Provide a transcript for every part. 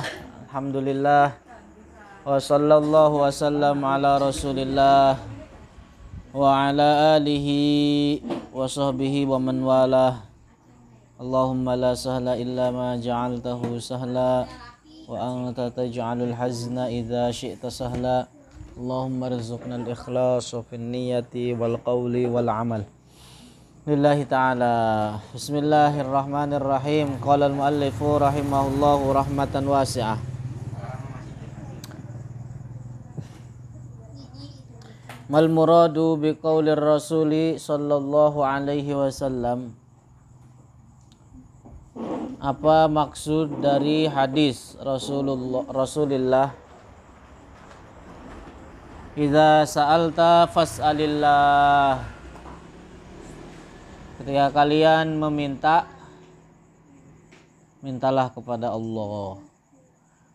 Alhamdulillah wa sallallahu wasallam ala rasulillah wa ala alihi wa sahbihi wa man walah. Allahumma la sahla illa ma ja'altahu sahla wa anta taj'alul hazna idza syi'ta sahla. Allahumma rizqna al-ikhlas fil niyyati wal qawli wal amal lillahi ta'ala. Bismillahirrahmanirrahim. Qala al-muallifu rahimahullahu rahmatan wasi'ah. Mal muradu biqaulir rasuli sallallahu alaihi wasallam. Apa maksud dari hadis Rasulullah? Idza sa'alta fas'alillah. Ketika kalian meminta, mintalah kepada Allah.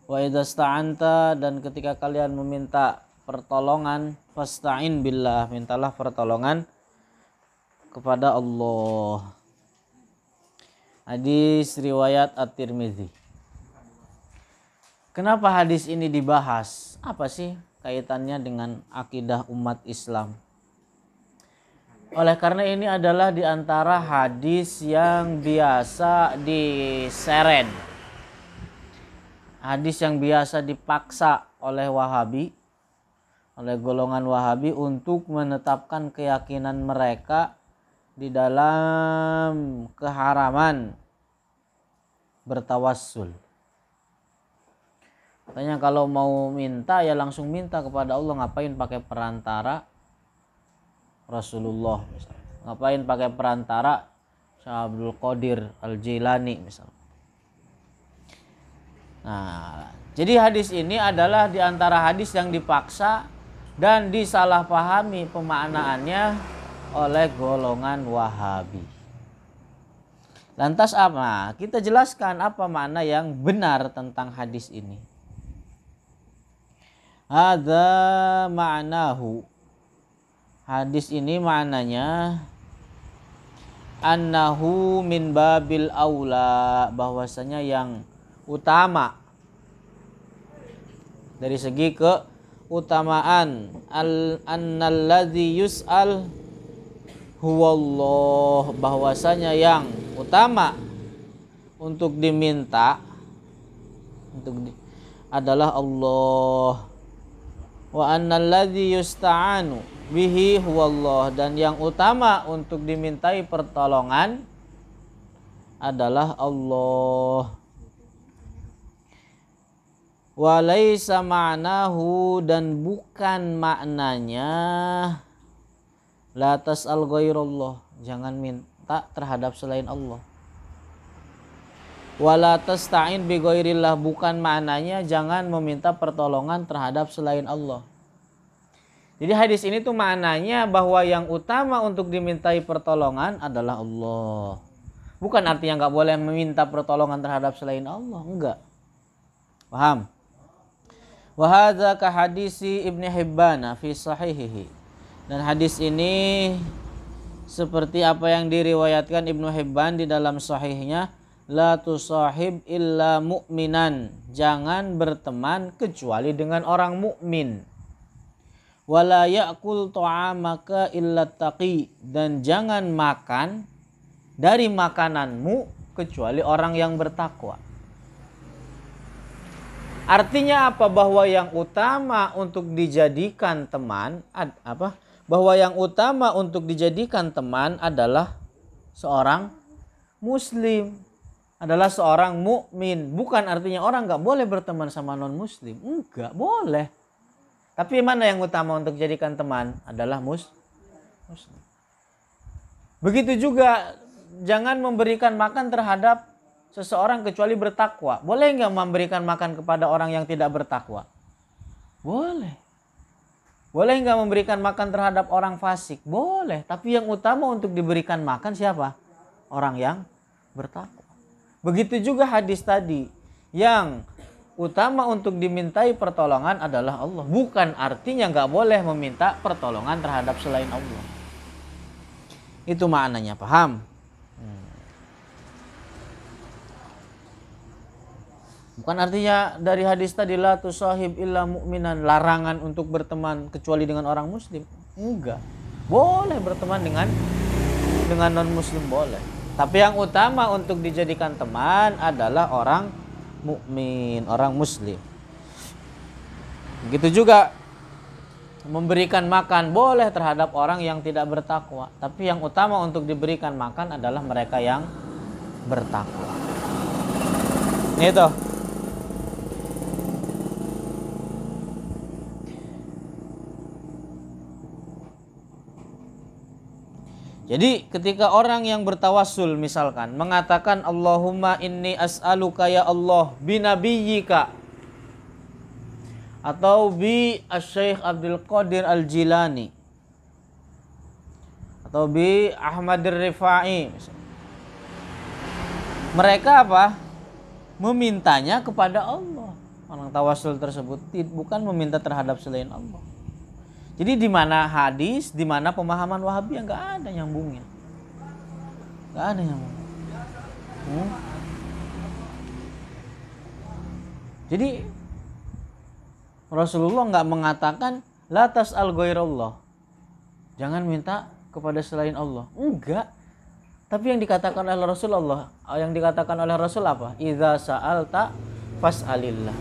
Wa idza sta'anta, dan ketika kalian meminta pertolongan, fasta'in billah, mintalah pertolongan kepada Allah. Hadis riwayat At-Tirmidzi. Kenapa hadis ini dibahas? Apa sih kaitannya dengan akidah umat Islam? Oleh karena ini adalah di antara hadis yang biasa diseret, hadis yang biasa dipaksa oleh Wahabi, oleh golongan Wahabi untuk menetapkan keyakinan mereka di dalam keharaman bertawassul. Katanya kalau mau minta ya langsung minta kepada Allah, ngapain pakai perantara Rasulullah misalnya. Ngapain pakai perantara Syekh Abdul Qadir Al-Jilani misalnya. Nah, jadi hadis ini adalah di antara hadis yang dipaksa dan disalahpahami pemaknaannya oleh golongan Wahabi. Lantas apa? Kita jelaskan apa makna yang benar tentang hadis ini. Hadza ma'nahu. Hadis ini maknanya annahu min babil aula, bahwasanya yang utama dari segi keutamaan, annalladzi yus'al huwallah, bahwasanya yang utama untuk diminta adalah Allah. Wa annalladzi yusta'anu bihi huwallah, dan yang utama untuk dimintai pertolongan adalah Allah. Wa laisa ma'nahu, dan bukan maknanya la tas'al ghairallah, jangan minta terhadap selain Allah. Wa la tasta'in bi ghairillah, bukan maknanya jangan meminta pertolongan terhadap selain Allah. Jadi hadis ini tuh maknanya bahwa yang utama untuk dimintai pertolongan adalah Allah. Bukan artinya nggak boleh meminta pertolongan terhadap selain Allah, enggak. Paham? Wa hadza ka hadisi Ibnu Hibban fi sahihihi. Dan hadis ini seperti apa yang diriwayatkan Ibnu Hibban di dalam sahihnya, la tusahib illa mu'minan, jangan berteman kecuali dengan orang mukmin. Wala ya'kul ta'amaka illa taqi, dan jangan makan dari makananmu kecuali orang yang bertakwa. Artinya apa? Bahwa yang utama untuk dijadikan teman bahwa yang utama untuk dijadikan teman adalah seorang muslim, adalah seorang mukmin. Bukan artinya orang nggak boleh berteman sama non muslim, enggak, boleh. Tapi mana yang utama untuk dijadikan teman adalah muslim. Begitu juga jangan memberikan makan terhadap seseorang kecuali bertakwa. Boleh nggak memberikan makan kepada orang yang tidak bertakwa? Boleh. Boleh nggak memberikan makan terhadap orang fasik? Boleh. Tapi yang utama untuk diberikan makan siapa? Orang yang bertakwa. Begitu juga hadis tadi, yang utama untuk dimintai pertolongan adalah Allah. Bukan artinya nggak boleh meminta pertolongan terhadap selain Allah. Itu maknanya, paham? Bukan artinya dari hadis tadi la tusahib illa mu'minan, larangan untuk berteman kecuali dengan orang muslim. Enggak. Boleh berteman dengan non muslim boleh. Tapi yang utama untuk dijadikan teman adalah orang mukmin, orang muslim. Begitu juga memberikan makan boleh terhadap orang yang tidak bertakwa. Tapi yang utama untuk diberikan makan adalah mereka yang bertakwa. Itu. Jadi ketika orang yang bertawassul misalkan mengatakan Allahumma inni as'aluka ya Allah binabiyyika atau bi Asy-Syaikh Abdul Qadir Al-Jilani atau bi Ahmad Ar-Rifai, mereka apa? Memintanya kepada Allah. Orang tawassul tersebut bukan meminta terhadap selain Allah. Jadi di mana hadis, di mana pemahaman Wahabi yang nggak ada nyambungnya, nggak ada nyambung. Jadi Rasulullah nggak mengatakan la tas'al ghairallah, jangan minta kepada selain Allah, enggak. Tapi yang dikatakan oleh Rasulullah, yang dikatakan oleh Rasul apa? Idza sa'alta fas'alillah.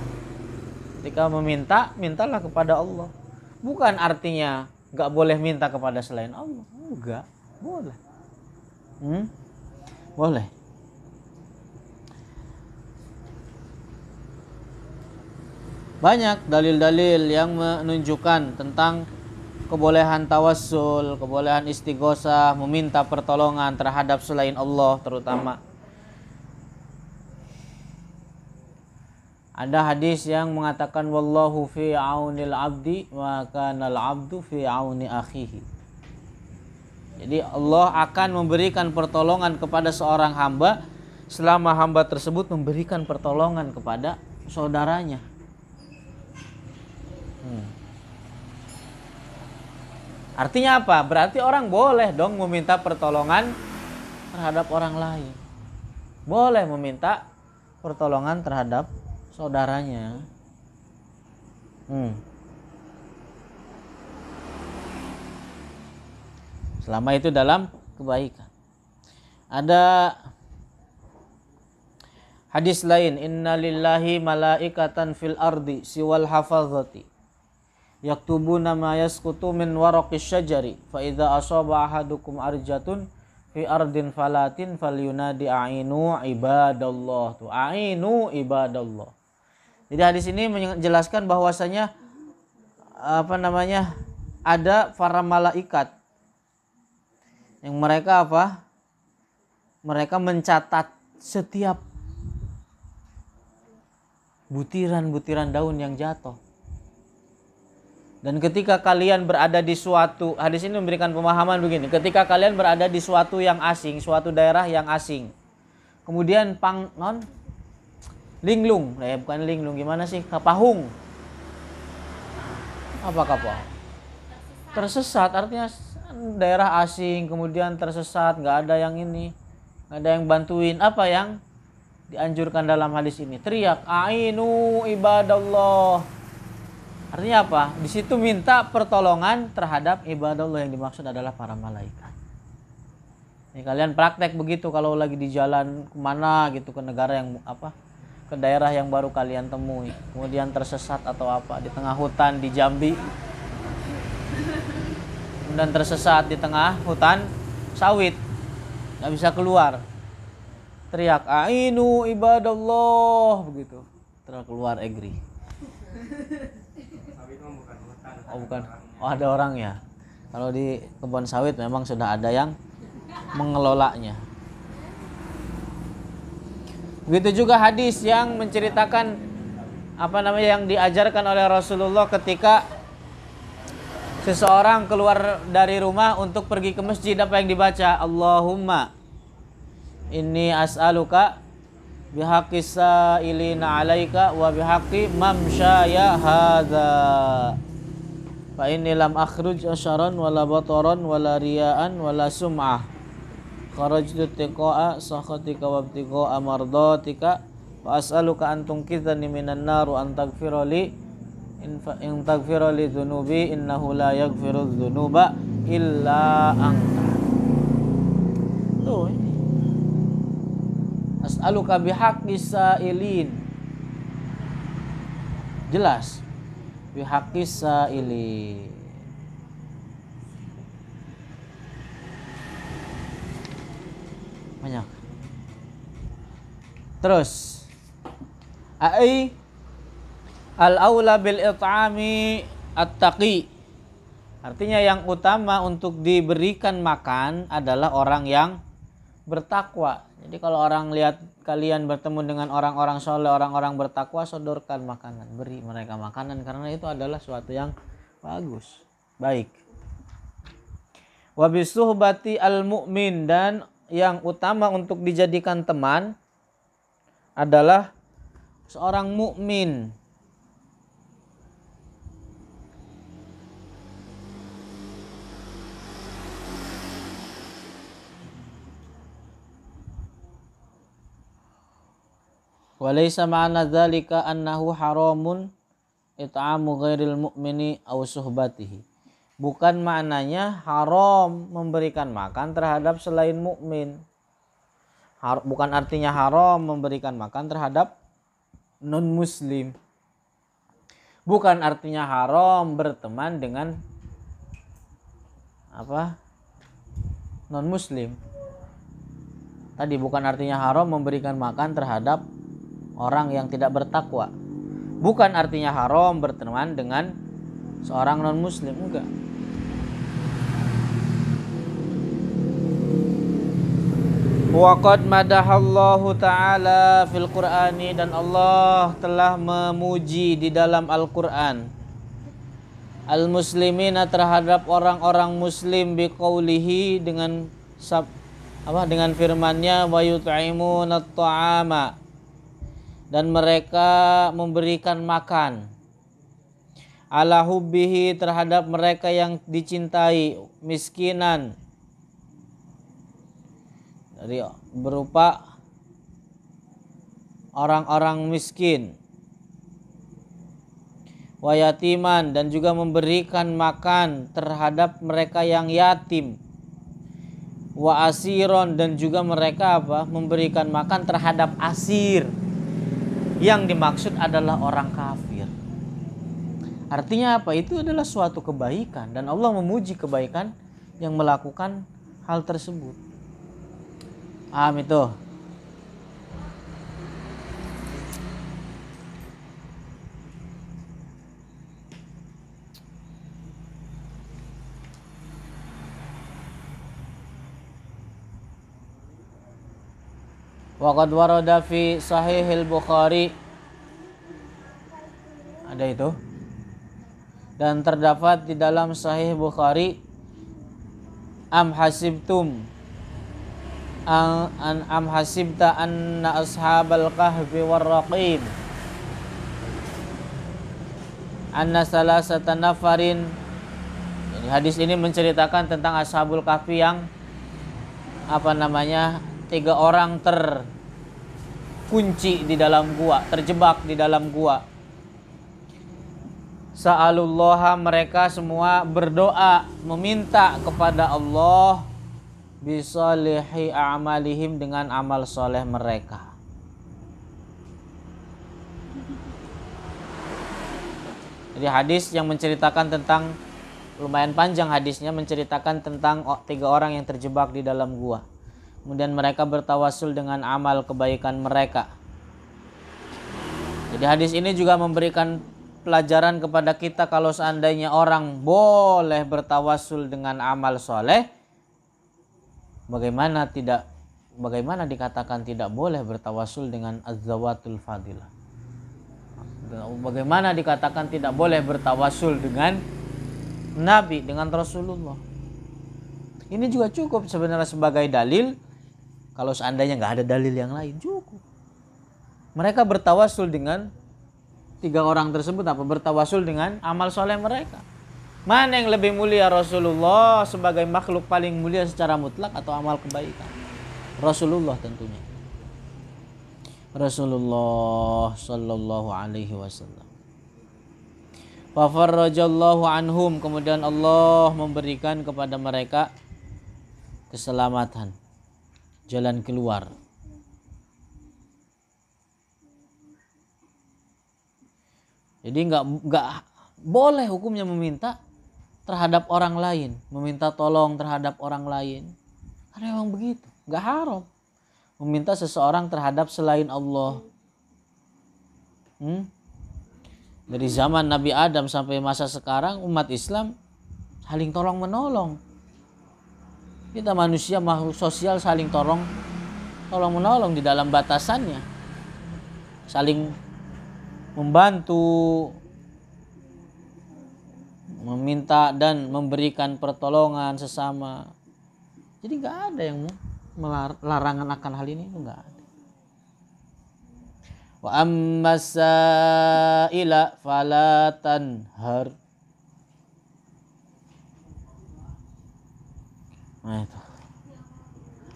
Ketika meminta, mintalah kepada Allah. Bukan artinya nggak boleh minta kepada selain Allah. Enggak, boleh. Boleh. Banyak dalil-dalil yang menunjukkan tentang kebolehan tawassul, kebolehan istighosah, meminta pertolongan terhadap selain Allah terutama. Ada hadis yang mengatakan wallahu fi aunil abdi wa kanal abdu fi auni akhihi. Jadi Allah akan memberikan pertolongan kepada seorang hamba selama hamba tersebut memberikan pertolongan kepada saudaranya. Artinya apa? Berarti orang boleh dong meminta pertolongan terhadap orang lain. Boleh meminta pertolongan terhadap saudaranya. Selama itu dalam kebaikan. Ada hadis lain, inna lillahi malaikatan fil ardi siwal hafazati yaktubuna ma yasqutu min waraqis syajari fa idza asaba ahadukum arjatun fi ardin falatin falyunadi a'inu ibadallah. Tu a'inu ibadallah. Jadi hadis ini menjelaskan bahwasanya ada para malaikat yang mereka apa? Mereka mencatat setiap butiran-butiran daun yang jatuh. Dan ketika kalian berada di suatu, hadis ini memberikan pemahaman begini, ketika kalian berada di suatu yang asing, suatu daerah yang asing, kemudian linglung, bukan linglung, gimana sih? Kapahung. Apa kapahung? Tersesat, artinya daerah asing, kemudian tersesat, nggak ada yang ini, nggak ada yang bantuin. Apa yang dianjurkan dalam hadis ini? Teriak, a'inu ibadallah. Artinya apa? Di situ minta pertolongan terhadap ibadallah, yang dimaksud adalah para malaikat. Ini kalian praktek begitu kalau lagi di jalan kemana gitu, ke negara yang apa? Ke daerah yang baru kalian temui, kemudian tersesat atau apa di tengah hutan di Jambi, kemudian tersesat di tengah hutan sawit, nggak bisa keluar, teriak ainu ibadallah begitu, terus keluar egri. Oh bukan, oh ada orang ya. Kalau di kebun sawit memang sudah ada yang mengelolanya. Begitu juga hadis yang menceritakan yang diajarkan oleh Rasulullah ketika seseorang keluar dari rumah untuk pergi ke masjid, apa yang dibaca? Allahumma inni as'aluka bihaqqis sa'ilina 'alaika wa bihaqqi mamsyaya hadza fa inni lam akhruj asharan wala bataran wala riyaan wala sum'ah kharajtu tiqa'a sakhatika wa ibtiqa'a mardatika wa as'aluka an tunqidhani minan nar wa an taghfira li in taghfira li dzunubi innahu la yaghfiru dzunuba illa anta. Tuh ini. As'aluka bihaqqis sa'ilin. Jelas. Bihaqqis sa'ilin. Banyak. Terus ai al-aula bil it'ami at-taqi. Artinya yang utama untuk diberikan makan adalah orang yang bertakwa. Jadi kalau orang lihat kalian bertemu dengan orang-orang soleh, orang-orang bertakwa, sodorkan makanan, beri mereka makanan karena itu adalah suatu yang bagus, baik. Wa bisuhbati al-mu'min, dan yang utama untuk dijadikan teman adalah seorang mukmin. Walaysa ma'ana dzalika annahu haramun it'amu ghairil mu'mini aw suhbatihi. Bukan maknanya haram memberikan makan terhadap selain mukmin. Bukan artinya haram memberikan makan terhadap non muslim. Bukan artinya haram berteman dengan non muslim. Tadi bukan artinya haram memberikan makan terhadap orang yang tidak bertakwa. Bukan artinya haram berteman dengan seorang non muslim, enggak. Waqad madahallahu ta'ala fil Qur'ani, dan Allah telah memuji di dalam Al-Qur'an al-muslimina terhadap orang-orang muslim biqaulihi dengan firman-Nya wa yut'imuna at-ta'ama, dan mereka memberikan makan ala hubbihi terhadap mereka yang dicintai, miskinan dari berupa orang-orang miskin, wa yatiman, dan juga memberikan makan terhadap mereka yang yatim, wa asiron, dan juga mereka memberikan makan terhadap asir. Yang dimaksud adalah orang kafir. Artinya apa? Itu adalah suatu kebaikan, dan Allah memuji kebaikan yang melakukan hal tersebut. Paham itu? Waqad warada fi Sahihil Bukhari, ada itu, dan terdapat di dalam Sahih Bukhari, am hasibta anna ashabal kahfi warraqim anna salasata nafarin. Jadi hadis ini menceritakan tentang ashabul kahfi yang 3 orang terkunci di dalam gua, terjebak di dalam gua. Sa'alullaha, mereka semua berdoa meminta kepada Allah bisalihi a'malihim, dengan amal soleh mereka. Jadi hadis yang menceritakan tentang, lumayan panjang hadisnya, menceritakan tentang 3 orang yang terjebak di dalam gua. Kemudian mereka bertawasul dengan amal kebaikan mereka. Jadi hadis ini juga memberikan pelajaran kepada kita kalau seandainya orang boleh bertawasul dengan amal soleh, bagaimana dikatakan tidak boleh bertawasul dengan az-zawatul fadilah? Bagaimana dikatakan tidak boleh bertawasul dengan Nabi, dengan Rasulullah? Ini juga cukup sebenarnya sebagai dalil. Kalau seandainya nggak ada dalil yang lain, cukup. Mereka bertawasul dengan 3 orang tersebut, bertawasul dengan amal soleh mereka. Mana yang lebih mulia, Rasulullah sebagai makhluk paling mulia secara mutlak atau amal kebaikan? Rasulullah tentunya. Rasulullah sallallahu alaihi wasallam. Fa farrajallahu anhum, kemudian Allah memberikan kepada mereka keselamatan, jalan keluar. Jadi nggak boleh hukumnya meminta terhadap orang lain, meminta tolong terhadap orang lain. Karena memang begitu, nggak haram meminta seseorang terhadap selain Allah. Dari zaman Nabi Adam sampai masa sekarang umat Islam saling tolong menolong. Kita manusia makhluk sosial, saling tolong menolong di dalam batasannya, saling membantu, meminta dan memberikan pertolongan sesama. Jadi nggak ada yang larangan akan hal ini, itu nggak ada. Wa amma sa'ila fala tanhar. Nah itu.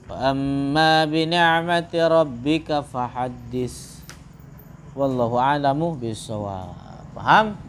Wa amma bi ni'mati rabbika fahaddis. Wallahu a'lamu bissawab. Paham?